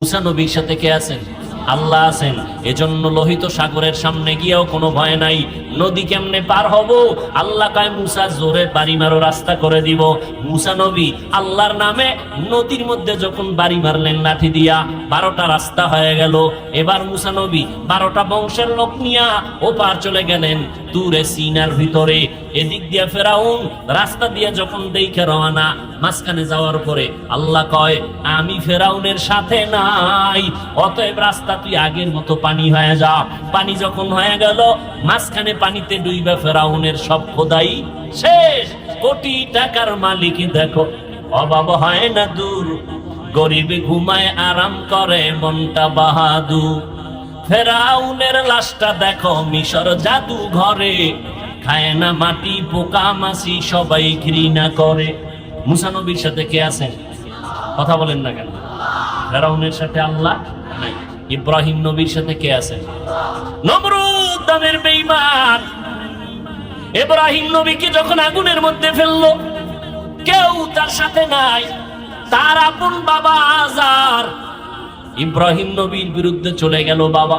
মুসা নবীর সাথে কে আছেন? আল্লাহ আছেন। এজন্য লোহিত সাগরের সামনে গিয়েও কোনো ভয় নাই। নদী কেমনে পার হব? আল্লাহ কয় মুসা জোরে বাড়ি মারো, রাস্তা করে দিব। মুসা নবী আল্লাহর নামে নদীর মধ্যে যখন বাড়ি মারলেন লাঠি দিয়া, 12টা রাস্তা হয়ে গেল। এবার মুসা নবী 12টা বংশের লোক নিয়া ওপার চলে গেলেন দূরে সিনার ভিতরে। এদিক দিয়ে ফেরাউন রাস্তা দিয়ে যখন দেখে রওনা, মাঝখানে যাওয়ার পরে আল্লাহ কয় আমি ফেরাউনের সাথে নাই, অতএব রাস্তা তুই আগের মতো পানি হয়ে যা। পানি যখন হয়ে গেল, মাঝখানে পানিতে ডুইবা ফেরাউনের সব খোদাই শেষ। কোটি টাকার মালিক দেখো অভাব হয় না দূর, গরিব ঘুমায় আরাম করে মনটা বাহাদুর। ফেরাউনের লাশটা দেখো মিশর জাদু ঘরে, খায় না মাটি পোকা মাছি সবাই ঘৃণা করে। মুসা নবীর সাথে কে আছেন? কথা বলেন না কেন? ফেরাউনের সাথে আল্লাহ নাই। ইব্রাহিম নবীর সাথে কে আছেন? নমরুদ নামের বেঈমান ইব্রাহিম নবীকে যখন আগুনের মধ্যে ফেললো, কেউ তার সাথে নাই। তার আপন বাবা আজার ইব্রাহিম নবীর বিরুদ্ধে চলে গেল। বাবা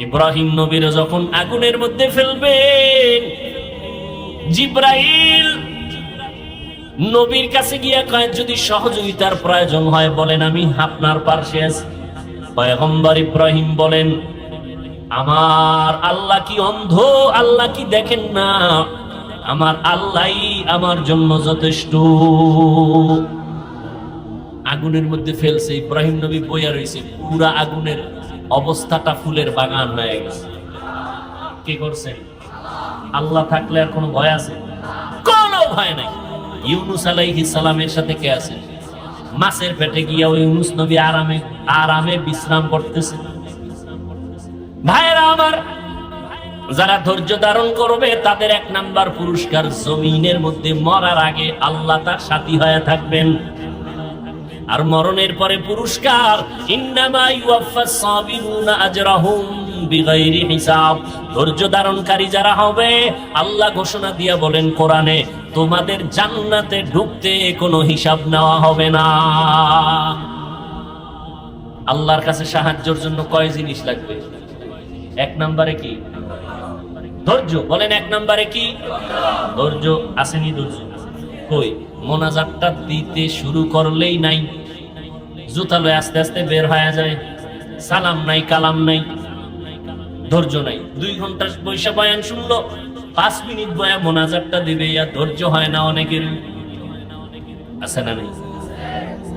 ইব্রাহিম নবীর যখন আগুনের মধ্যে ফেলবেন, জিব্রাইল নবীর কাছে গিয়ে কয় যদি সহযোগিতার প্রয়োজন হয় বলেন, আমি আপনার পাশে আছি। পয়গম্বর ইব্রাহিম বলেন আমার আল্লাহ কি অন্ধ? আল্লাহ কি দেখেন না? আমার আল্লাহই আমার জন্য যথেষ্ট। আগুনের মধ্যে ফেলছে, ইব্রাহিম নবী বইয়া রয়েছে, পুরা আগুনের অবস্থাটা ফুলের বাগান হয়ে গেছে। কি করছেন? আল্লাহ থাকলে আর কোনো ভয় আছে? কোনো ভয় নাই। ইউনুস আলাইহিস সালামের সাথে কে আছে? মাছের পেটে গিয়া ওই ইউনুস নবী আরামে বিশ্রাম করতেছে। ভাইরা আমার, যারা ধৈর্য ধারণ করবে তাদের 1 নাম্বার পুরস্কার, জমিনের মধ্যে মরার আগে আল্লাহ তার সাথী হয়ে থাকবেন। আর মরণের পরে পুরস্কার, ইন্নামা ইউয়াফাস সাবিরুনা আজরাহুম বিগাইরি হিসাব। ধৈর্য ধারণকারী যারা হবে, আল্লাহ ঘোষণা দিয়া বলেন কোরআনে, তোমাদের জান্নাতে ঢুকতে কোনো হিসাব নেওয়া হবে না। আল্লাহর কাছে সাহায্যের জন্য কয় জিনিস লাগবে? 1 নম্বরে কি? ধৈর্য। বলেন 1 নম্বরে কি? ধৈর্য। আসেনি ধৈর্য? কই? মোনাজাতটা দিতে শুরু করলেই নাই, জুতা লয়ে আস্তে আস্তে বের হয়ে যায়, সালাম নাই কালাম নাই, ধৈর্য নাই। 2 ঘন্টা বৈশা বয়ান শুনলো, 5 মিনিট বয়া মোনাজাতটা দিবে, ইয়া ধৈর্য হয় না অনেকের। আছে না নাই?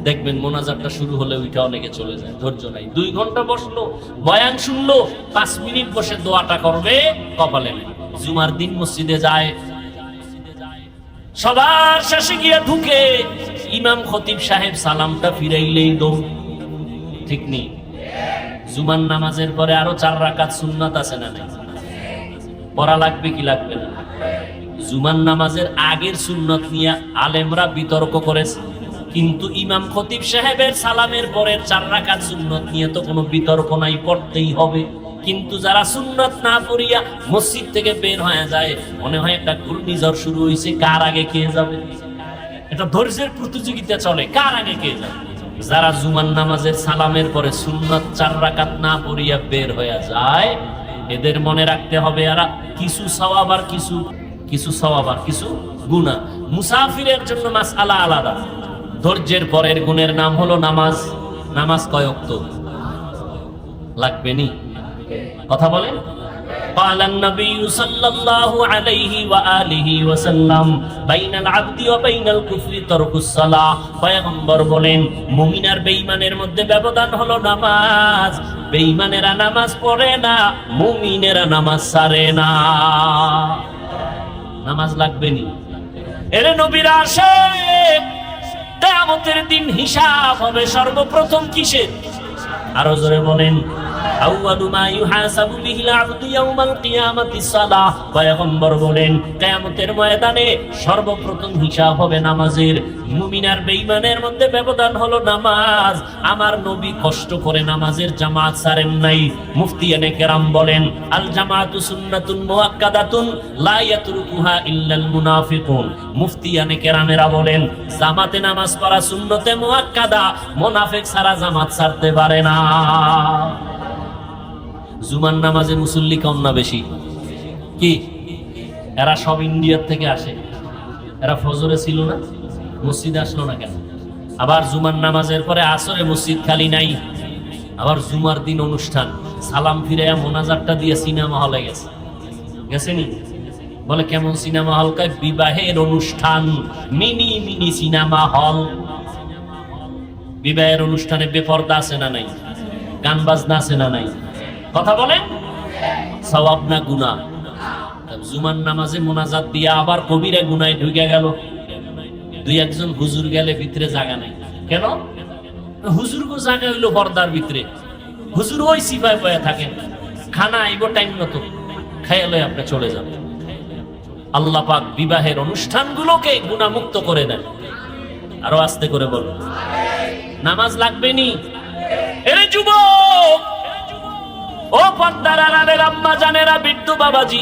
দেখবেন মোনাজাতটা শুরু হলে ওইটা অনেকে চলে যায়, ধৈর্য নাই। 2 ঘন্টা বসলো, বয়ান শুনলো, 5 মিনিট বসে দোয়াটা করবে, কপালে নেই। জুমার দিন মসজিদে যায়, সবার শেষে গিয়ে ঢুকে ইমাম খতিব সাহেব সালামটা ফিরাইলেই দৌড়। ঠিক নেই? জুমার নামাজের পরে আরো 4 রাকাত সুন্নাত আছে না নাই? পড়া লাগবে কি লাগবে না? জুমার নামাজের আগের সুন্নাত নিয়ে আলেমরা বিতর্ক করেছে, কিন্তু ইমাম খতিব সাহেবের সালামের পরের 4 রাকাত সুন্নাত নিয়ে তো কোনো বিতর্ক নাই, পড়তেই হবে। কিন্তু যারা সুন্নাত না পড়িয়া মসজিদ থেকে বের হয়ে যায়, মনে হয় একটা ঘূর্ণিঝড় শুরু হয়েছে, কার আগে কে যাবে। এটা ধৈর্যের প্রতিযোগিতা চলে, কার আগে কে যাবে। যারা জুমার নামাজের সালামের পরে সুন্নাত 4 রাকাত না পড়িয়া বের হয়ে যায়, এদের মনে রাখতে হবে এরা কিছু সওয়াব আর কিছু সওয়াব আর কিছু গুনাহ। মুসাফিরের জন্য মাসআলা আলাদা। ধৈর্যের পরের গুণের নাম হলো নামাজ। নামাজ কয় ওয়াক্ত লাগবে নি? কথা বলেন। قال النبي صلى الله عليه وآله وسلم بين العبد وبين الكفر ترك الصلاة। পয়গম্বর বলেন মুমিন আর বেঈমানের মধ্যে ব্যবধান হলো নামাজ। বেঈমানেরা নামাজ পড়ে না, মুমিনেরা নামাজ ছাড়ে না। নামাজ লাগবে নি? এরে নবীর আশিক, কিয়ামতের দিন হিসাব হবে সর্বপ্রথম কিসের? আরো জোরে বলেন। আউয়ালু মা ইউহাসাবু বিহিল আবদু ইয়াউমাল কিয়ামাতিস সালাহ। পয়গম্বর বলেন কিয়ামতের ময়দানে সর্বপ্রথম হিসাব হবে নামাজের। মুমিন আর বেঈমানের মধ্যে ব্যবধান হলো নামাজ। আমার নবী কষ্ট করে নামাজের জামাত ছাড়েন নাই। মুফতিয়ানে কেরাম বলেন, আল জামাতু সুন্নাতুন মুআক্কাদাতুন লা ইয়াতরুকুহা ইল্লাল মুনাফিকুন। মুফতিয়ানে কেরামেরা বলেন, জামাতে নামাজ পড়া সুন্নতে মুআক্কাদা, মুনাফিক ছাড়া জামাত ছাড়তে পারে না। জুমার নামাজে মুসল্লি কম না বেশি? কি এরা সব ইন্ডিয়ার থেকে আসে? এরা ফজরে ছিল না, মসজিদে আসলো না কেন? আবার জুমার নামাজের পরে আসরে মসজিদ খালি নাই। আবার জুমার দিন অনুষ্ঠান, সালাম ফিরে মোনাজাতটা দিয়ে সিনেমা হলে গেছে। গেছেনি? বলে কেমন সিনেমা হল? কয় বিবাহের অনুষ্ঠান, মিনি মিনি সিনেমা হল। বিবাহের অনুষ্ঠানে বেপরদা আছে না নাই? গান বাজনা আছে না নাই? কথা বলেন, সওয়াব না গুনাহ? জুমার নামাজে মোনাজাত দিয়া আবার কবিরা গুনায় ঢুকে গেল। দুই একজন হুজুর গেলে ভিতরে জায়গা নাই। কেন? হুজুর গো জায়গা হইলো পর্দার ভিতরে। হুজুর ওই সিপাই বয়ে থাকেন, খানা আইব টাইম মতো, খাইয়া লয়ে আপনি চলে যাবেন। আল্লাহ পাক বিবাহের অনুষ্ঠানগুলোকে গুনাহমুক্ত করে দেন। আরো আস্তে করে বল, নামাজ লাগবে নি? এরে যুবক, ও পর্দার আড়ালের আম্মা জানেরা, বৃদ্ধ বাবাজি,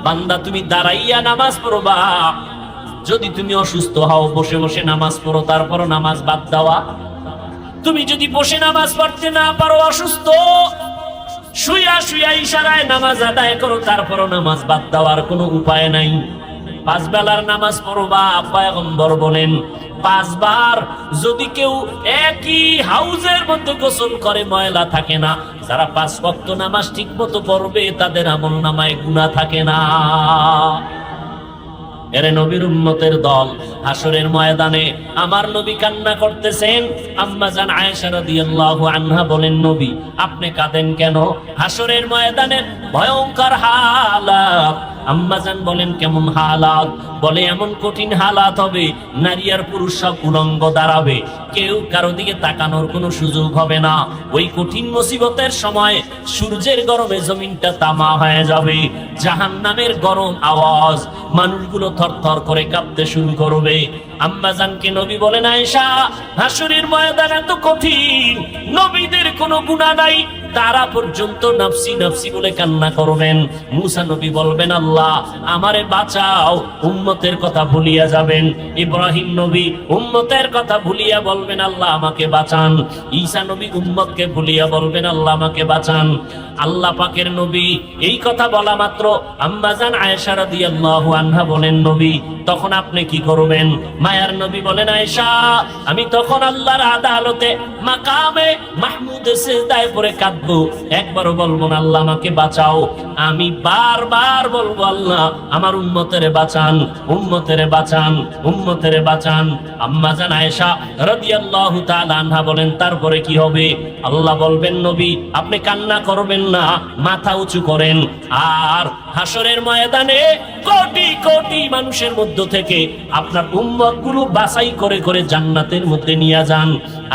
বান্দা তুমি দাঁড়াইয়া নামাজ পড়বা। যদি তুমি অসুস্থ হও, বসে বসে নামাজ পড়ো, তারপর নামাজ বাদ দেওয়া। তুমি যদি বসে নামাজ পড়তে না পারো, অসুস্থ, শুইয়া শুইয়া ইশারায় নামাজ আদায় করো, তারপর নামাজ বাদ দেওয়ার কোনো উপায় নাই। পাঁচ বেলার নামাজ পড়বা। পয়গম্বর বলেন, পাঁচবার যদি কেউ একই হাউজের মধ্যে গোসল করে ময়লা থাকে না। যারা পাঁচ ওয়াক্ত নামাজ ঠিক মতো পড়বে তাদের আমল নামায় গুনাহ থাকে না। এরে নবীর উম্মতের দল, হাসরের ময়দানে আমার নবী কান্না করতেছেন। আম্মা জান আয়েশা রাদিয়াল্লাহু আনহা বলেন, নবী আপনি কাঁদেন কেন? হাসরের ময়দানে ভয়ঙ্কর হালাত। আম্মা জান বলেন, কেমন হালাত? বলে এমন কঠিন হালাত হবে, নারী আর পুরুষ সব উলঙ্গ দাঁড়াবে, কেউ কারো দিকে তাকানোর কোনো সুযোগ হবে না। ওই কঠিন মুসিবতের সময় সূর্যের গরমে জমিনটা তামা হয়ে যাবে। জাহান্নামের গরম আওয়াজ, মানুষগুলো থরথর করে কাঁপতে শুরু করবে। আম্মা জানকে নবী বলেন, আয়েশা হাসরের ময়দান এত কঠিন, নবীদের কোনো গুনাহ নাই, তারা পর্যন্ত নফসি নফসি বলে কান্না করবেন। মুসা নবী বলবেন, আল্লাহ আমারে বাঁচাও, উম্মতের কথা ভুলিয়া যাবেন। ইব্রাহিম নবী উম্মতের কথা ভুলিয়া বলবেন, আল্লাহ আমাকে বাঁচান। ঈসা নবী উম্মতকে ভুলিয়া বলবেন, আল্লাহ আমাকে বাঁচান। আল্লাহ পাকের নবী এই কথা বলা মাত্র আম্মা জান আয়েশা রাদিয়াল্লাহু আনহা বলেন, নবী তখন আপনি কি করবেন? মায়ার নবী বলেন, আয়েশা আমি তখন আল্লাহর আদালতে মাকামে মাহমুদে সিজদায় পড়ে কাঁদবো। একবারও বলবো না আল্লাহ আমাকে বাঁচাও, আমি বারবার বলবো, আল্লাহ আমার উম্মতের বাঁচান, উম্মতের বাঁচান, উম্মতের বাঁচান। আম্মা জান আয়েশা রাদিয়াল্লাহু তাআলা আনহা বলেন, তারপরে কি হবে? আল্লাহ বলবেন, নবী আপনি কান্না করবেন না, মাথা উঁচু করেন, আর হাসরের ময়দানে কোটি কোটি মানুষের মধ্য থেকে আপনার উম্মত গুলো বাছাই করে করে জান্নাতের মধ্যে নিয়ে যান।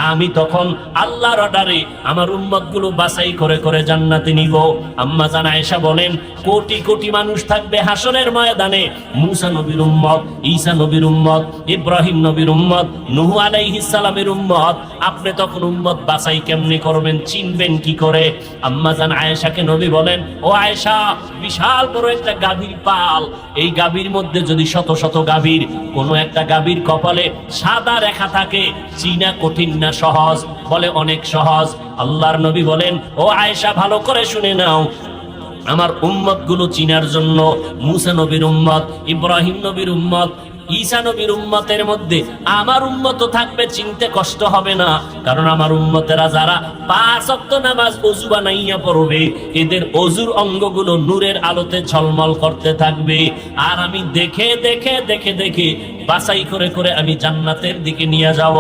আমি তখন আল্লাহর অর্ডারে আমার উম্মত গুলো বাছাই করে করে জান্নাতে নিব। আম্মা জান আয়েশা বলেন, কোটি কোটি মানুষ থাকবে হাসরের ময়দানে। মুসা নবীর উম্মত, ঈসা নবীর উম্মত, ইব্রাহিম নবীর উম্মত, নূহ আলাইহিস সালামের উম্মত। আপনি তখন উম্মত বাছাই কেমনে করবেন, চিনবেন কি করে? আম্মা জান আয়েশাকে নবী বলেন, ও আয়েশা বিশাল বড় একটা গাভীর পাল, এই গাভীর মধ্যে যদি শত শত গাভীর কোনো একটা গাভীর কপালে সাদা রেখা থাকে, চিনা কঠিন না সহজ? বলে অনেক সহজ। আল্লাহর নবী বলেন, ও আয়েশা ভালো করে শুনে নাও, আমার উম্মত গুলো চিনার জন্য মুসা নবীর উম্মত, ইব্রাহিম নবীর উম্মত, ঈসা নবীর উম্মতের মধ্যে আমার উম্মত থাকবে, চিনতে কষ্ট হবে না। কারণ আমার উম্মতেরা যারা পাঁচ ওয়াক্ত নামাজ ওযু বানাইয়া পড়বে, এদের ওযুর অঙ্গগুলো নূরের আলোতে ঝলমল করতে থাকবে। আর আমি দেখে দেখে দেখে দেখে বাছাই করে করে আমি জান্নাতের দিকে নিয়ে যাব।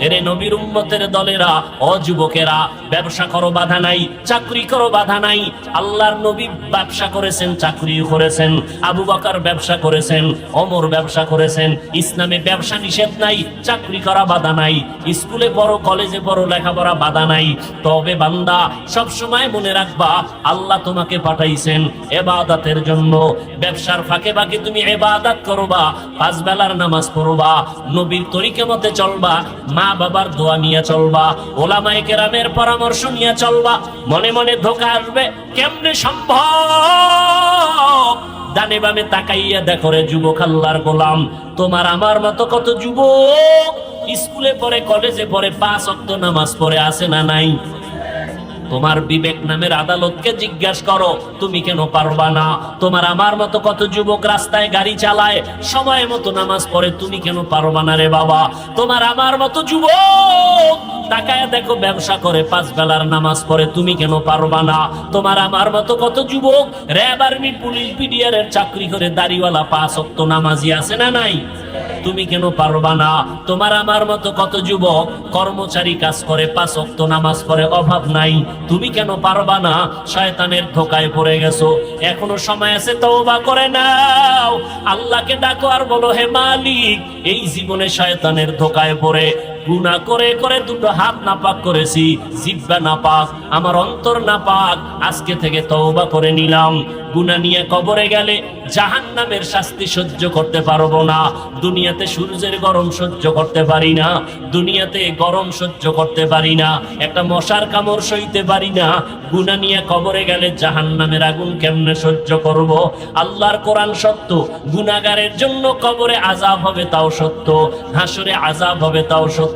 এরে নবীর উম্মতের দলেরা, ও যুবকেরা, ব্যবসা করো বাধা নাই, চাকরি করো বাধা নাই। আল্লাহর নবী ব্যবসা করেছেন, চাকরিও করেছেন, আবু বকর ব্যবসা করেছেন, ওমর ব্যবসা করেছেন। ইসলামে ব্যবসা নিষেধ নাই, চাকরি করা বাধা নাই, স্কুলে পড়ো, কলেজে পড়ো, লেখাপড়া বাধা নাই। তবে বান্দা সব সময় মনে রাখবা, আল্লাহ তোমাকে পাঠাইছেন ইবাদতের জন্য। ব্যবসার ফাঁকে ফাঁকে তুমি ইবাদত করবা, পাঁচ বেলার নামাজ নামাজ পড়বা, নবীর তরিকা মতে চলবা, মা বাবার দোয়া নিয়ে চলবা, ওলামায়ে কেরামের পরামর্শ নিয়ে চলবা। মনে মনে ধোঁকা আসবে, কেমনে সম্ভব? ডানে বামে তাকাইয়া দেখো রে যুবক, আল্লাহর গোলাম, তোমার আমার মতো কত যুবক স্কুলে পড়ে, কলেজে পড়ে, 5 ওয়াক্ত নামাজ পড়ে, আছে না নাই? তোমার বিবেক নামের আদালতকে জিজ্ঞাসা করো, তুমি কেন পারবা না? তোমার আমার মতো কত যুবক রাস্তায় গাড়ি চালায়, সময় মতো নামাজ পড়ে, তুমি কেন পারবা না রে বাবা? তোমার আমার মতো যুবক তাকায় দেখো ব্যবসা করে, 5 বেলার নামাজ পড়ে, তুমি কেন পারবা না? তোমার আমার মতো কত যুবক র্যাব, আর্মি, পুলিশ, বিডিআর এর চাকরি করে, দাড়িওয়ালা, 5 ওয়াক্ত নামাজি, আছে না নাই? তুমি কেন পারবা না? তোমার আমার মতো কত যুবক কর্মচারী কাজ করে, 5 ওয়াক্ত নামাজ পড়ে, অভাব নাই, তুমি কেন পারবা না? শয়তানের ধোকায় পড়ে গেছো, এখনো সময় আছে, তওবা করে নাও, আল্লাহকে ডাকো আর বলো, হে মালিক, এই জীবনে শয়তানের ধোকায় পড়ে গুনাহ করে করে 2 হাত নাপাক করেছি, জিহ্বা নাপাক, আমার অন্তর নাপাক, আজকে থেকে তওবা করে নিলাম। গুনাহ নিয়ে কবরে গেলে জাহান্নামের শাস্তি সহ্য করতে পারবো না। দুনিয়াতে সূর্যের গরম সহ্য করতে পারি না, দুনিয়াতে গরম সহ্য করতে পারি না, একটা মশার কামড় সইতে পারি না। গুনাহ নিয়ে কবরে গেলে জাহান্নামের আগুন কেমনে সহ্য করব? আল্লাহর কোরআন সত্য, গুনাহগারের জন্য কবরে আযাব হবে তাও সত্য, হাসরে আযাব হবে তাও সত্য।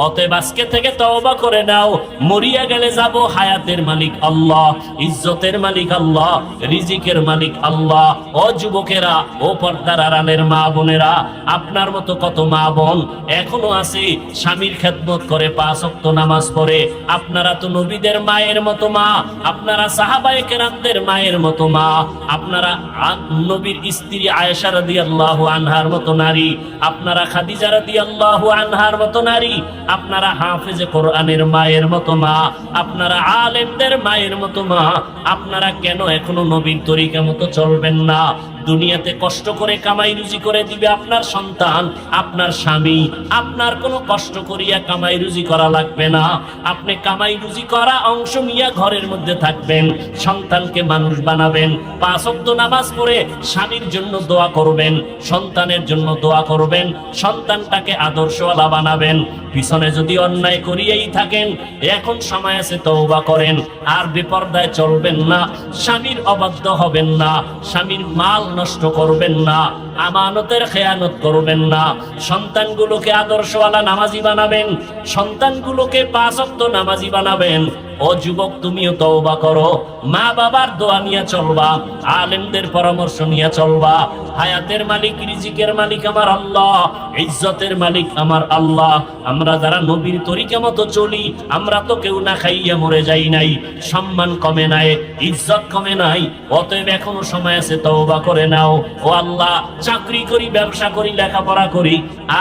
অতএব আজকে থেকে তওবা করে নাও। মরিয়া গেলে যাব, হায়াতের মালিক আল্লাহ, ইজ্জতের মালিক আল্লাহ, রিজিকের মালিক আল্লাহ। ও যুবকেরা, ও পর্দার আড়ালের মা বোনেরা, আপনার মতো কত মা বোন এখনো আছে স্বামীর খেদমত করে, 5 ওয়াক্ত নামাজ পড়ে। আপনারা তো নবীদের মায়ের মতো মা, আপনারা সাহাবায়ে কেরামদের মায়ের মতো মা, আপনারা নবীর স্ত্রী আয়েশা রাদিয়াল্লাহু আনহার মতো নারী, আপনারা খাদিজা রাদিয়াল্লাহু আনহার মতো নারী, আপনারা হাফেজে কোরআনের মায়ের মতো মা, আপনারা আলেমদের মায়ের মতো মা। আপনারা কেন এখনো নবীর তরিকা মতো চলবেন না? দুনিয়াতে কষ্ট করে কামাই রুজি করে দিবে আপনার সন্তান, আপনার স্বামী। আপনার কোনো কষ্ট করিয়া কামাই রুজি করা লাগবে না, আপনি কামাই রুজি করা অংশ নিয়ে ঘরের মধ্যে থাকবেন, সন্তানকে মানুষ বানাবেন, 5 ওয়াক্ত নামাজ পড়ে স্বামীর জন্য দোয়া করবেন, সন্তানের জন্য দোয়া করবেন, সন্তানটাকে আদর্শওয়ালা বানাবেন। পিছনে যদি অন্যায় করিয়েই থাকেন, এখন সময় আছে, তওবা করেন, আর বেপরদায় চলবেন না, স্বামীর অবাধ্য হবেন না, স্বামীর মাল নষ্ট করবেন না, আমানতের খেয়ানত করবেন না, সন্তানগুলোকে আদর্শওয়ালা নামাজি বানাবেন, সন্তানগুলোকে 5 ওয়াক্ত নামাজি বানাবেন। ও যুবক, তুমিও তওবা করো, মা বাবার দোয়া নিয়ে চলবা, আলেমদের পরামর্শ নিয়ে চলবা। হায়াতের মালিক, রিজিকের মালিক আমার আল্লাহ, ইজ্জতের মালিক আমার আল্লাহ। আমরা যারা নবীর তরিকা মতো চলি, আমরা তো কেউ না খাইয়া মরে যাই নাই, সম্মান কমে নাই, ইজ্জত কমে নাই। অতএব এখনো সময় আছে, তওবা করে নাও। ও আল্লাহ, চাকরি করি, ব্যবসা করি, লেখাপড়া করি,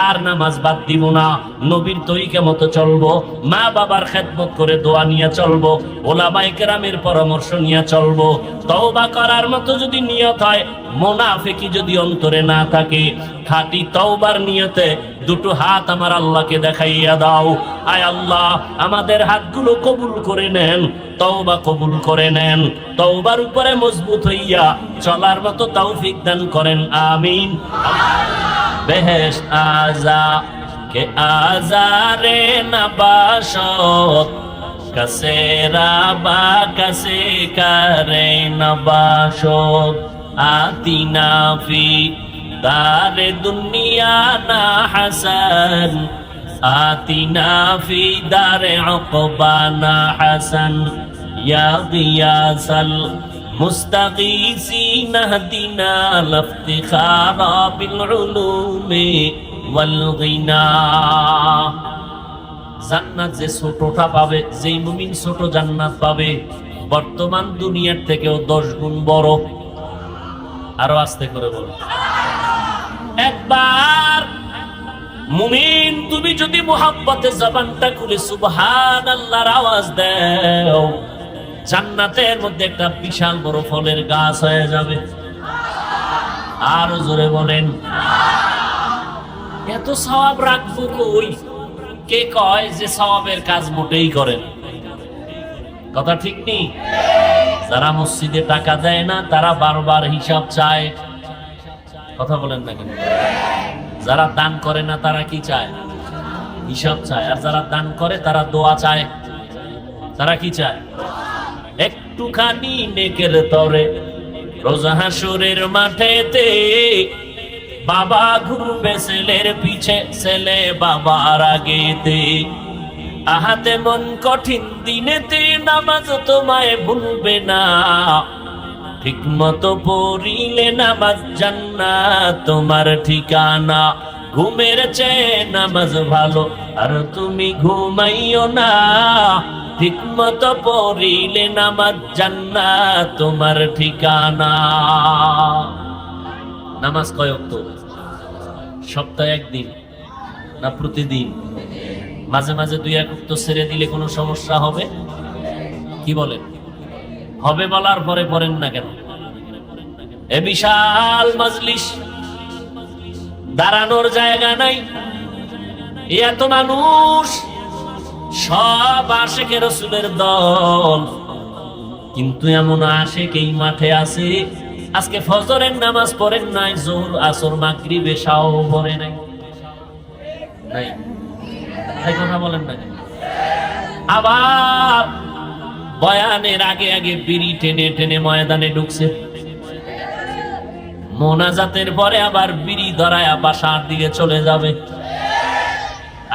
আর নামাজ বাদ দিব না, নবীর তরিকা মতো চলবো, মা বাবার খেদমত করে দোয়া নিয়ে চলবো, ওলামায়ে কেরামের পরামর্শ নিয়ে চলবো। তওবা করার মতো যদি নিয়ত হয়, মুনাফিকি যদি অন্তরে না থাকে, খাঁটি তওবার নিয়তে 2 হাত আমার আল্লাহকে দেখাইয়া দাও। আয় আল্লাহ, আমাদের হাতগুলো কবুল করে নেন, তওবা কবুল করে নেন, তওবার উপরে মজবুত হইয়া চলার মতো তৌফিক দান করেন, আমিন। বেহেশত আজা কে আজারে নবাশত, কাসে রাবা কাসে করে নবাশত, আতিনা ফি দারে দুনিয়া না হাসান, আতিনা ফি দারে উকবা না হাসান, ইয়া গিয়াসাল মুস্তাগীসিন হদিনা লফতিখারা বিল উলুমি ওয়াল গিনা। জান্নাত যে ছোটটা পাবে, যেই মুমিন ছোট জান্নাত পাবে, বর্তমান দুনিয়ার থেকেও 10 গুণ বড়। আরো আস্তে করে বলো, একবার মুমিন তুমি যদি মুহাব্বতে জবানটা খুলে সুবহানাল্লাহর আওয়াজ দাও, জান্নাতের মধ্যে একটা বিশাল বড় ফলের গাছ হয়ে যাবে। আরো জোরে বলেন, এত সওয়াব রাখবো কই? কে কয় যে সওয়াবের কাজ মোটেই করেন? কথা ঠিক নেই। যারা মসজিদে টাকা দেয় না, তারা বারবার হিসাব চায়। কথা বলেন না কেন? যারা দান করে না তারা কি চায়? হিসাব চায়। আর যারা দান করে তারা দোয়া চায়। তারা কি চায়? একটুখানি নেকের তরে রোজা হাসরের মাঠেতে বাবা ঘুরবে ছেলের পিছে, ছেলে বাবার আগেতে। আহাতে মন কঠিন দিনেতে নামাজ তোমায় ভুলবে না, ঠিক মতো পড়িলে নামাজ জান্নাত তোমার ঠিকানা। ঘুমের চেয়ে নামাজ ভালো আর তুমি ঘুমাইও না, ঠিক মতো পড়িলে নামাজ জান্নাত তোমার ঠিকানা। নামাজ কয় ওয়াক্ত? সপ্তাহে একদিন না প্রতিদিন? মাঝে মাঝে 2-1 ওয়াক্ত ছেড়ে দিলে কোনো সমস্যা হবে? কি বলেন? হবে বলার পরে পড়েন না কেন? এ বিশাল মজলিস, দাঁড়ানোর জায়গা নাই, এত মানুষ, সব আশিকে রাসূলের দল, কিন্তু এমন আশিক এই মাঠে আছে আজকে ফজরের নামাজ পড়েন নাই, যোহর আসর মাগরিব এশাও পড়ে নাই। নাই এই কথা বলেন না। আবার বয়ানের আগে আগে বিড়ি টেনে টেনে ময়দানে ঢুকছে, মোনাজাতের পরে আবার বিড়ি ধরায় বাসার দিকে চলে যাবে।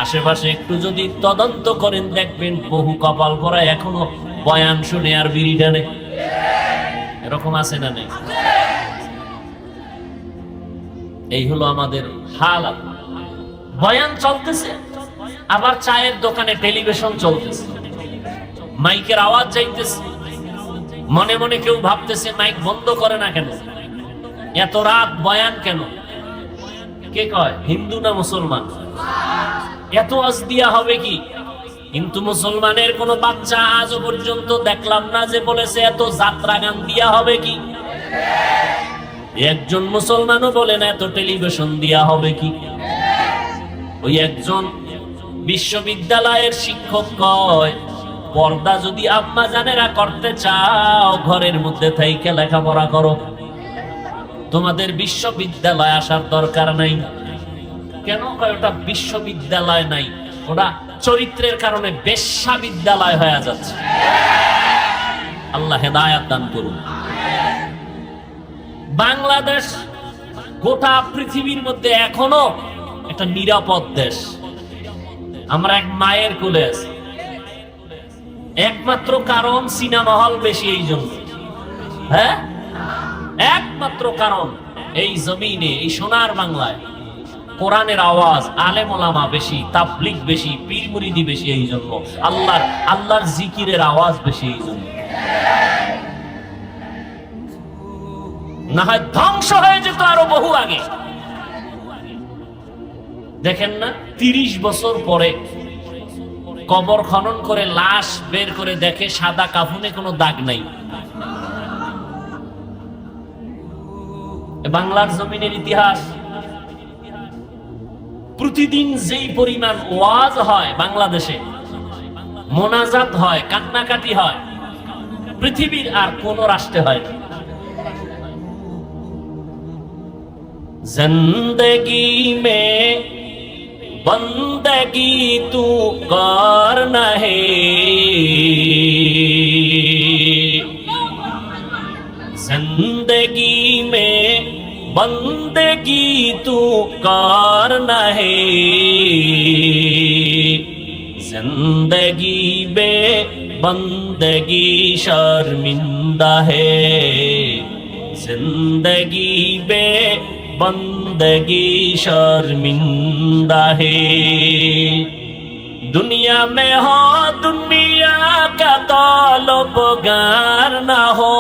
আশেপাশে একটু যদি তদন্ত করেন দেখবেন বহু কপাল পরা এখনো বয়ান শুনে আর বিড়ি টানে। এরকম আছে না নেই? এই হলো আমাদের হালাত। বয়ান চলতেছে, আবার চায়ের দোকানে টেলিভিশন চলতেছে, মাইকের আওয়াজ যাইতেছে, মনে মনে কেউ ভাবতেছে মাইক বন্ধ করে না কেন, এত রাত বয়ান কেন? কে কয়? হিন্দু না মুসলমান? এত আজ দিয়া হবে কি? কিন্তু মুসলমানের কোন বাচ্চা আজও পর্যন্ত দেখলাম না যে বলেছে এত যাত্রা গান দিয়া হবে কি। একজন মুসলমানও বলে না এত টেলিভিশন দিয়া হবে কি। ওই একজন বিশ্ববিদ্যালয়ের শিক্ষক কয়, পর্দা যদি আম্মা জানেরা করতে চাও ঘরের মধ্যে থাইকে লেখাপড়া করো, তোমাদের বিশ্ববিদ্যালয় আসার দরকার নাই। কেন কয়? ওটা বিশ্ববিদ্যালয় নাই, ওটা চরিত্রের কারণে বেশ্যাবিদ্যালয় হয়ে যাচ্ছে। আল্লাহ হেদায়াত দান করুন। বাংলাদেশ গোটা পৃথিবীর মধ্যে এখনো একটা নিরাপদ দেশ। আমরা এক মায়ের কোলে আছি, একমাত্র কারণ সিনেমা হল বেশি, এই জন্য। হ্যাঁ, একমাত্র কারণ এই জমিনে, এই সোনার বাংলায় কোরআনের আওয়াজ, আলেম ওলামা বেশি, তাবলীগ বেশি, পীর মুরিদি বেশি, এই জন্য। আল্লাহর জিকিরের আওয়াজ বেশি, এই জন্য। না হয় ধ্বংস হয়ে যেত আরো বহু আগে। দেখেন না, 30 বছর পরে কবর খনন করে লাশ বের করে দেখে সাদা কাফনে কোনো দাগ নাই। বাংলার জমিনের ইতিহাস। প্রতিদিন যেই পরিমাণ ওয়াজ হয় বাংলাদেশে, মোনাজাত হয়, কান্নাকাটি হয়, পৃথিবীর আর কোন রাষ্ট্রে হয় না। জিন্দগি মে বন্দগি তু করনা হে, जिंदगी में बंदगी तू करना है, जिंदगी में बंदगी शर्मिंदा है, जिंदगी में बंदगी शर्मिंदा है। दुनिया में हो दुनिया का तलबगार ना हो,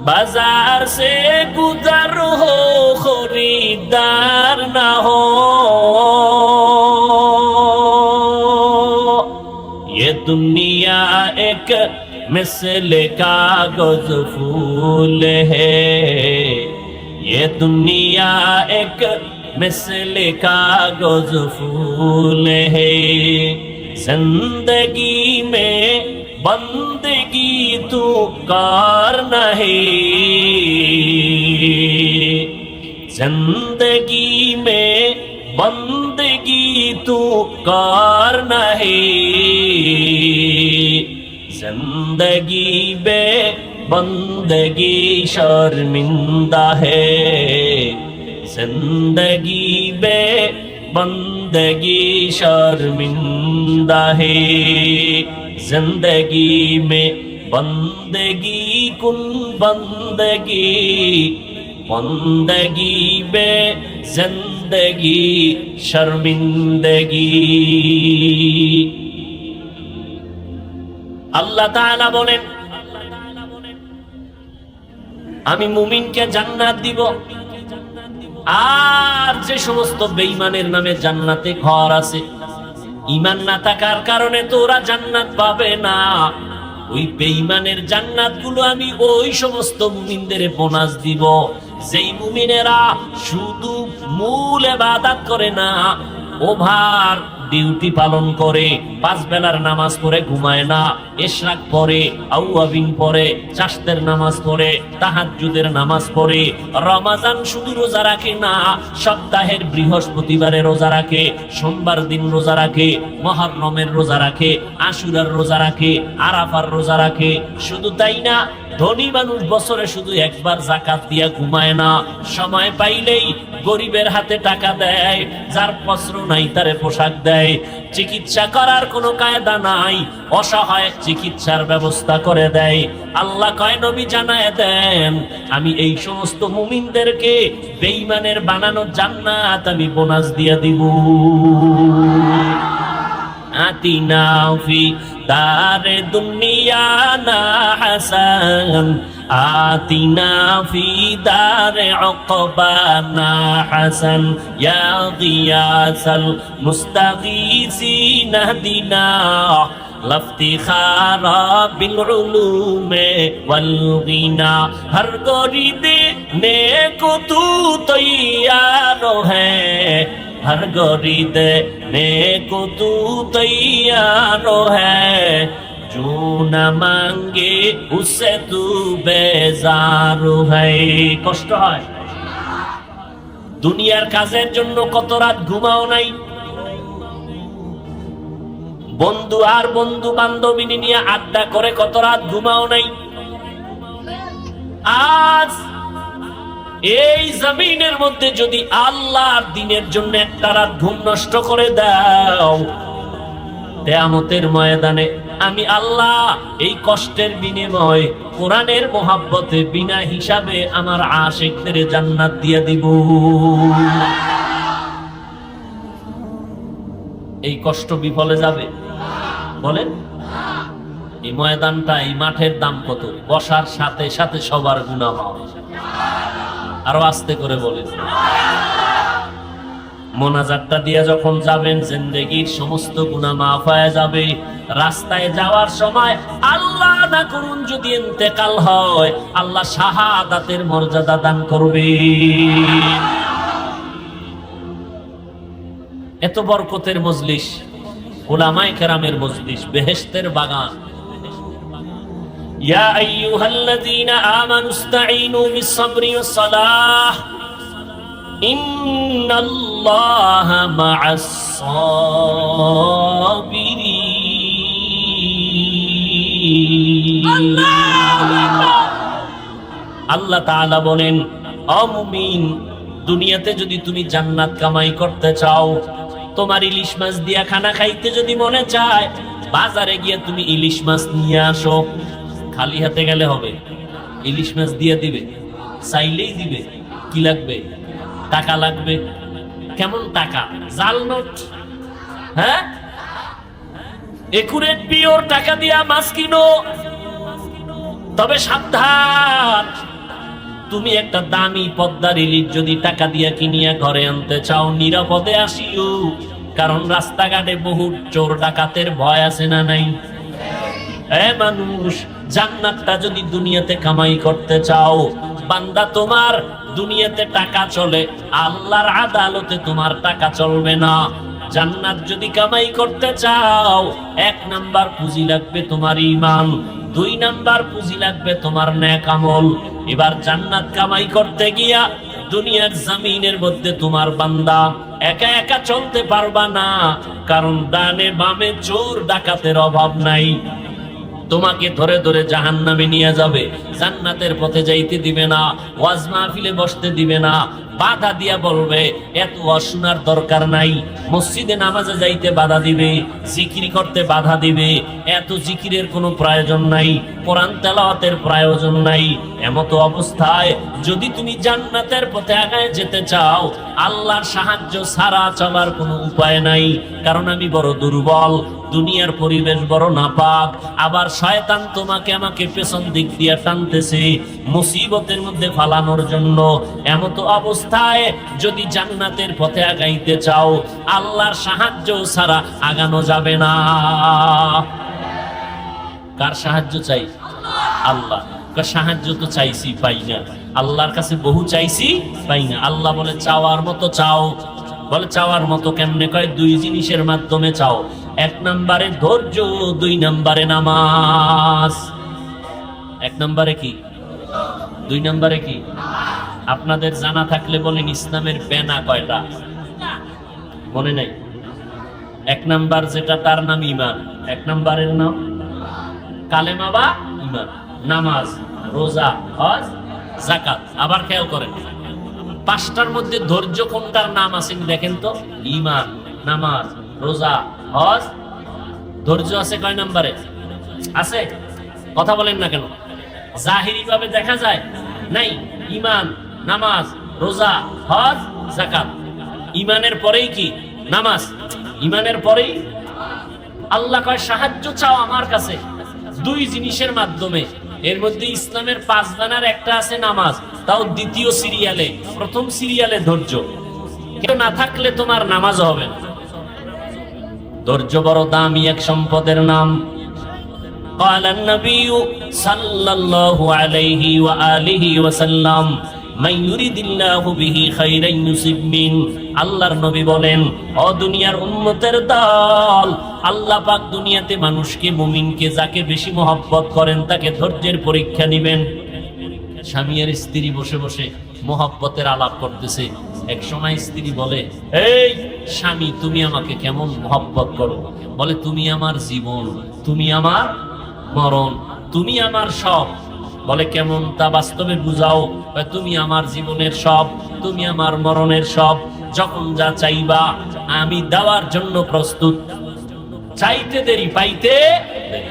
बाजार से गुजर हो खरीदार ना हो, ये दुनिया एक मिसल कागज फूल है, ये दुनिया एक मिसल कागज फूल है, जिंदगी में बंदगी तू कर नहीं, जिंदगी में बंदगी तू कर नहीं, जिंदगी बे बंदगी शर्मिंदा है, जिंदगी बे बंदगी शर्मिंदा है, जिंदगी में बंदगी कुन बंदगी, बंदगी बे जिंदगी शर्मिंदगी। আল্লাহ তাআলা বলেন, আমি মুমিনকে জান্নাত দিব, আর যে সমস্ত বেঈমানের নামে জান্নাতে ঘর আছে, ঈমান না থাকার কারণে তো ওরা জান্নাত পাবে না। ওই বেঈমানের জান্নাতগুলো আমি ওই সমস্ত মুমিনদের বোনাস দিব, যেই মুমিনেরা শুধু মূল ইবাদত করে না, ওভার ডিউটি পালন করে, 5 বেলার নামাজ পড়ে ঘুমায় না, ইশরাক পড়ে, আউয়াবিন পড়ে, চাশতের নামাজ পড়ে, তাহাজ্জুদের নামাজ পড়ে, রমাজান শুধু রোজা রাখে না, সপ্তাহের বৃহস্পতিবারে রোজা রাখে, সোমবার দিন রোজা রাখে, মুহররমের রোজা রাখে, আশুরার রোজা রাখে, আরাফার রোজা রাখে। শুধু তাই না, ধনী মানুষ বছরে শুধু একবার যাকাত দিয়া ঘুমায় না, সময় পাইলেই গরিবের হাতে টাকা দেয়, যার বস্ত্র নাই তারে পোশাক দেয়, চিকিৎসা করার কোনো কায়দা নাই, অসহায় চিকিৎসার ব্যবস্থা করে দেয়। আল্লাহ কয়, নবী জানায় দেন, আমি এই সমস্ত মুমিনদেরকে বেঈমানের বানানো জান্নাত আমি বোনাস দিয়ে দিব। আতিনা ফি দারে দুনিয়া না হাসান, আতিনা ফি দারে উকবা না হাসান, ইয়া গিয়াসাল মুস্তাগীসিন হদিনা লফতিখারা বিল উলুমে ওয়াল গিনা, হর গরিদে নেকো তু তৈয়ার হ্যায়, हर गरीब नेको तू तैयार है, जो न मांगे उससे तू बेजार है। কষ্ট হয়, দুনিয়ার কাজের জন্য কত রাত ঘুমাও নাই, বন্ধু আর বন্ধু বান্ধবী নিয়ে আড্ডা করে কত রাত ঘুমাও নাই। আজ এই জমিনের মধ্যে যদি আল্লাহর দ্বীনের জন্য একটা রাত ঘুম নষ্ট করে দাও, কিয়ামতের ময়দানে আমি আল্লাহ এই কষ্টের বিনিময়ে কোরআনের মহব্বতে বিনা হিসাবে আমার আশিকদের জান্নাত দিয়ে দিব। এই কষ্ট বিফলে যাবে? বলেন, এই ময়দানটা, এই মাঠের দাম কত? বসার সাথে সাথে সবার গুনাহ মাফ। আরো আস্তে করে বলেন, মোনাজাতটা দিয়ে যখন যাবেন, জিন্দেগীর সমস্ত গুনাহ মাফ হয়ে যাবে। রাস্তায় যাওয়ার সময় আল্লাহ না করুন যদি ইন্তেকাল হয়, আল্লাহ শাহাদাতের মর্যাদা দান করবে। এত বরকতের মজলিস, উলামায়ে কেরামের মজলিস, বেহেশতের বাগান। ইয়া আইয়ুহাল্লাযীনা আমানু ইসতাঈনু বিস-সাবরি ওয়াস-সালাহ, ইন্নাল্লাহা মা'আস-সাবিরিন। আল্লাহ তাআলা বলেন, ও মুমিন, দুনিয়াতে যদি তুমি জান্নাত কামাই করতে চাও, তোমার ইলিশ মাছ দিয়া খানা খাইতে যদি মনে চায়, বাজারে গিয়ে তুমি ইলিশ মাছ নিয়ে আসো। খালি হাতে গেলে হবে? ইলিশ মাছ দিয়ে দিবে? চাইলেই দিবে? কি লাগবে? টাকা লাগবে। কেমন টাকা? জাল নোট? হ্যাঁ, একুরেট পিওর টাকা দিয়া মাছ কিনো। তবে সাবধান, তুমি একটা দামি পদ্মার ইলিশ যদি টাকা দিয়া কিনিয়া ঘরে আনতে চাও, নিরাপদে আসিও, কারণ রাস্তাঘাটে বহু চোর ডাকাতের ভয় আছে না নাই? মানুষ, জান্নাতটা যদি দুনিয়াতে কামাই করতে চাও, বান্দা, তোমার দুনিয়াতে টাকা চলে, আল্লাহর আদালতে তোমার টাকা চলবে না। জান্নাত যদি কামাই করতে চাও, 1 নাম্বার পুঁজি লাগবে তোমার ঈমান, 2 নাম্বার পুঁজি লাগবে তোমার নেক আমল। এবার জান্নাত কামাই করতে গিয়া দুনিয়ার জমিনের মধ্যে তোমার বান্দা একা একা চলতে পারবা না, কারণ ডানে বামে চোর ডাকাতের অভাব নাই। তোমাকে ধরে ধরে জাহান্নামে নিয়ে যাবে, জান্নাতের পথে যাইতে দিবে না, ওয়াজ মাহফিলে বসতে দিবে না, বাধা দিয়া বলবে এত অশুনার দরকার নাই। মসজিদে নামাজে যাইতে বাধা দিবে, জিকির করতে বাধা দিবে, এত জিকিরের কোনো প্রয়োজন নাই, কোরআন তেলাওয়াতের প্রয়োজন নাই। এমতো অবস্থায় যদি তুমি জান্নাতের পথে আগায় যেতে চাও, আল্লাহর সাহায্য ছাড়া চলার কোনো উপায় নাই। কারণ আমি বড় দুর্বল, দুনিয়ার পরিবেশ বড় নাপাক, আবার শয়তান তোমাকে আমাকে পেছন দিক দিয়ে টানতেছে মুসিবতের মধ্যে ফালানোর জন্য। এমতো অবস্থায় যদি জান্নাতের পথে আগাইতে চাও, আল্লাহর সাহায্য ছাড়া আগানো যাবে না। কার সাহায্য চাই? আল্লাহ। সাহায্য তো চাইছি, পাই না। আল্লাহর কাছে বহু চাইছি, পাই না। আল্লাহ বলে চাওয়ার মতো চাও। বলে চাওয়ার মতো কেমনে? কয় 2 জিনিসের মাধ্যমে চাও। 1 নম্বরে ধৈর্য, 2 নম্বরে নামাজ। 1 নম্বরে কি, 2 নম্বরে কি? আপনাদের জানা থাকলে বলেন ইসলামের বেনা কয়টা? মনে নাই? 1 নাম্বার যেটা, তার নাম ঈমান। 1 নম্বরের নাম কালেমা বা ঈমান। নামাজ, রোজা, হজ, যাকাত। আবার খেয়াল করেন, 5টার মধ্যে ধৈর্য কোনটার নাম আছে দেখেন তো? ঈমান, নামাজ, রোজা, হজ। ধৈর্য আছে কয় নম্বরে? আছে? কথা বলেন না কেন? জাহিরি ভাবে দেখা যায় নাই। ঈমান, নামাজ, রোজা, হজ, যাকাত। ঈমানের পরেই কি? নামাজ। ঈমানের পরেই আল্লাহ কয় সাহায্য চাও আমার কাছে 2 জিনিসের মাধ্যমে। এর মধ্যে ইসলামের 5 দানার একটা আছে নামাজ, তাও 2য় সিরিয়ালে। 1ম সিরিয়ালে ধৈর্য। কেউ না থাকলে তোমার নামাজ হবে না। ধৈর্য বড় দামি এক সম্পদের নাম। قال النبي صلى الله عليه وآله وسلم من يريد الله به خيرا يصب منه। আল্লাহর নবী বলেন, ও দুনিয়ার উম্মতের দল, আল্লাহ পাক দুনিয়াতে মানুষকে, মুমিনকে যাকে বেশি মহব্বত করেন তাকে ধৈর্যের পরীক্ষা নেবেন। স্বামী আর স্ত্রী বসে বসে মহব্বতের আলাপ করতেছে। এক সময় স্ত্রী বলে, এই স্বামী, তুমি আমাকে কেমন মহব্বত করো? বলে, তুমি আমার জীবন, তুমি আমার মরণ, তুমি আমার সব। বলে, কেমন তা বাস্তবে বুঝাও? তুমি আমার জীবনের সব, তুমি আমার মরণের সব। যখন যা চাইবা আমি দেওয়ার জন্য প্রস্তুত। চাইতে দেরি পাইতে দেরি।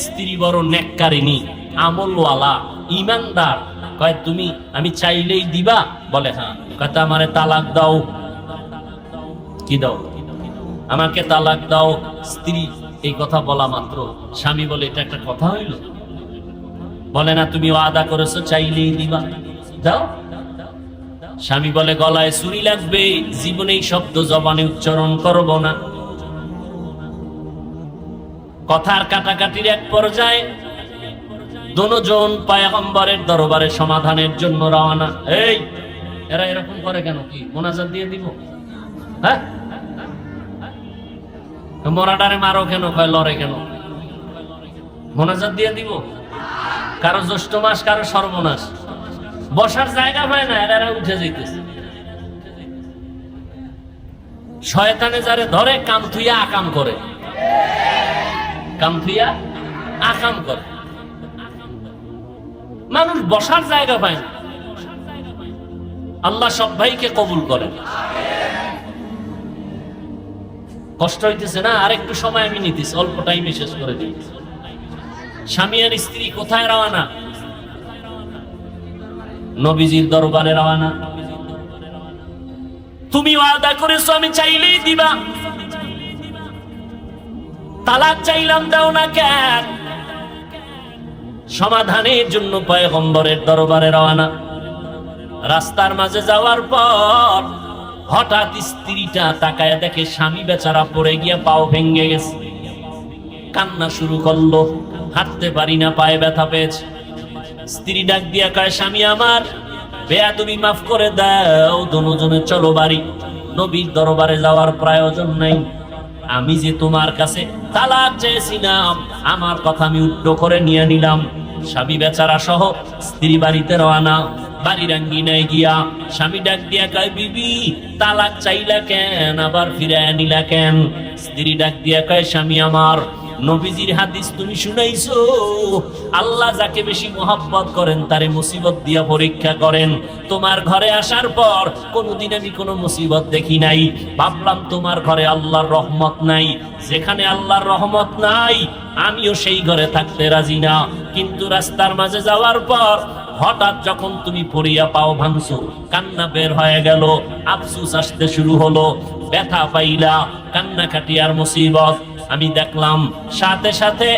স্ত্রী বড় নেককারিনী, আমলওয়ালা, ইমানদার। কয়, তুমি আমি চাইলেই দিবা? বলে, হ্যাঁ। কয়, তা আমারে তালাক দাও। কি দাও? আমাকে তালাক দাও। স্ত্রী এই কথা বলা মাত্র স্বামী বলে, এটা একটা কথা হইল? বলে, না, তুমি ওয়াদা করেছো চাইলেই দিবা, দাও। স্বামী বলে, গলায় ছুরি লাগবে, জীবনে এই শব্দ জবানে উচ্চারণ করব না। কথার কাটাকাটির এক পর্যায়ে দুজন পয়গম্বরের দরবারে সমাধানের জন্য রওনা। এই এরা এরকম করে কেন? কি মোনাজাত দিয়ে দিব? হ্যাঁ, মরাডারে মারো কেন? কয় লড়ে কেন? মোনাজাত দিয়ে দিব? কারো জ্যৈষ্ঠ মাস, কারো সর্বনাশ। বসার জায়গা হয় না, এরা উঠে যাইতেছে। শয়তানে যারে ধরে কাম থুইয়া আকাম করে, কাম থুইয়া আকাম করে। মানুষ বসার জায়গা পায় না। আল্লাহ সব ভাইকে কবুল করে। কষ্ট হইতেছে না? আর একটু সময় আমি নিতেছি, অল্প টাইমে শেষ করে দিই। স্বামী আর স্ত্রী কোথায় রওনা? নবীজির দরবারে রওনা। তুমি ওয়াদা করেছো আমি চাইলেই দিবা, তালাক চাইলাম দাও না কেন? সমাধানের জন্য পয়গম্বরের দরবারে রওনা। রাস্তার মাঝে যাওয়ার পর হঠাৎ স্ত্রীটা তাকায় দেখে স্বামী বেচারা পড়ে গিয়া পাও ভেঙে গেছে। কান্না শুরু করলো, হাঁটতে পারি না, পায়ে ব্যথা পেয়েছে। স্ত্রী ডাক দিয়া কয়, স্বামী আমার, বেয়াদবি মাফ করে দাও, দুজনে চলো বাড়ি। নবীর দরবারে যাওয়ার প্রয়োজন নাই। আমি যে তোমার কাছে তালাক চেয়েছিলাম, আমার কথা আমি উল্টো করে নিয়ে নিলাম। স্বামী বেচারা সহ স্ত্রী বাড়িতে রওনা। বাড়ির আঙ্গিনায় গিয়া স্বামী ডাক দিয়া কয়, বিবি তালাক চাইলা কেন, আবার ফিরে নিলা কেন? স্ত্রী ডাক দিয়া কয়, স্বামী আমার, নবীজির হাদিস তুমি শুনাইছো, আল্লাহ যাকে বেশি মোহাব্বত করেন তারে মুসিবত দিয়া পরীক্ষা করেন। তোমার ঘরে আসার পর কোনোদিন আমি কোনো মুসিবত দেখি নাই। ভাবলাম তোমার ঘরে আল্লাহর রহমত নাই, যেখানে আল্লাহর রহমত নাই আমিও সেই ঘরে থাকতে রাজি না। কিন্তু রাস্তার মাঝে যাওয়ার পর হঠাৎ যখন তুমি পড়িয়া পাও ভাঙছো, কান্না বের হয়ে গেল, আফসোস আসতে শুরু হলো, ব্যথা পাইলা, কান্নাকাটি আর মুসিবত। আমি দেখলাম সাথে সাথে